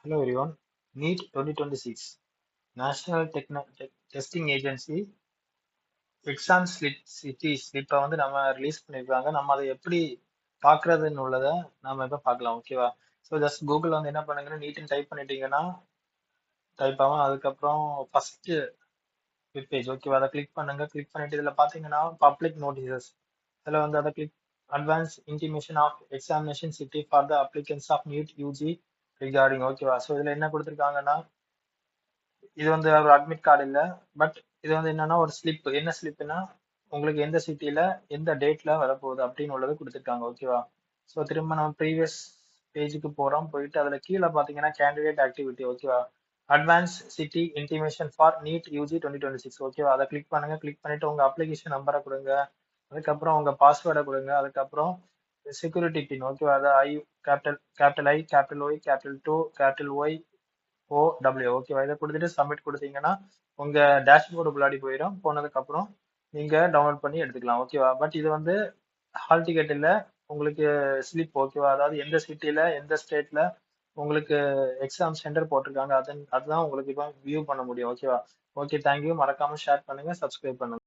Hello everyone. NEET 2026 National Testing Agency exam ஸ்லிப்பை வந்து நம்ம release பண்ணியிருக்காங்க. நம்ம அதை எப்படி பார்க்கறதுன்னு உள்ளதை நம்ம இப்போ பார்க்கலாம். ஓகேவா? ஸோ ஜஸ்ட் கூகுளில் வந்து என்ன பண்ணுங்கன்னா நீட்னு டைப் பண்ணிட்டீங்கன்னா டைப் ஆகும். அதுக்கப்புறம் ஃபர்ஸ்ட் வெப் பேஜ் ஓகேவா, அதை கிளிக் பண்ணுங்க. கிளிக் பண்ணிட்டு இதில் பார்த்தீங்கன்னா பப்ளிக் நோட்டீசஸ், இதில் வந்து அதை click advance intimation of examination city for the applicants of NEET UG regarding. ஓகேவா? ஸோ இதில் என்ன கொடுத்துருக்காங்கன்னா இது வந்து ஒரு அட்மிட் கார்டு இல்லை, பட் இது வந்து என்னன்னா ஒரு ஸ்லிப். என்ன ஸ்லிப்னா உங்களுக்கு எந்த சிட்டியில எந்த டேட்ல வரப்போகுது அப்படின்னு உள்ளது கொடுத்துருக்காங்க. ஓகேவா? ஸோ திரும்ப நம்ம ப்ரீவியஸ் பேஜுக்கு போறோம். போயிட்டு அதுல கீழே பாத்தீங்கன்னா கேண்டிடேட் ஆக்டிவிட்டி. ஓகேவா? Advance city intimation for NEET UG 2026. ஓகேவா? அதை கிளிக் பண்ணுங்க. கிளிக் பண்ணிட்டு உங்க அப்ளிகேஷன் நம்பரை கொடுங்க. அதுக்கப்புறம் உங்க பாஸ்வேர்டை கொடுங்க. அதுக்கப்புறம் செக்யூரிட்டி பின். ஓகேவா? அதை capital I capital Y capital 2 capital Y OW. ஓகேவா? இதை கொடுத்துட்டு சப்மிட் கொடுத்தீங்கன்னா உங்க டேஷ்போர்டு முன்னாடி போயிடும். போனதுக்கு அப்புறம் நீங்க டவுன்லோட் பண்ணி எடுத்துக்கலாம். ஓகேவா? பட் இது வந்து ஹால் டிக்கெட் இல்ல, உங்களுக்கு ஸ்லிப். ஓகேவா? அதாவது எந்த சிட்டில எந்த ஸ்டேட்ல உங்களுக்கு எக்ஸாம் சென்டர் போட்டிருக்காங்க அதுதான் உங்களுக்கு இப்போ வியூ பண்ண முடியும். ஓகேவா? Okay, thank you. மறக்காம ஷேர் பண்ணுங்க, சப்ஸ்கிரைப் பண்ணுங்க.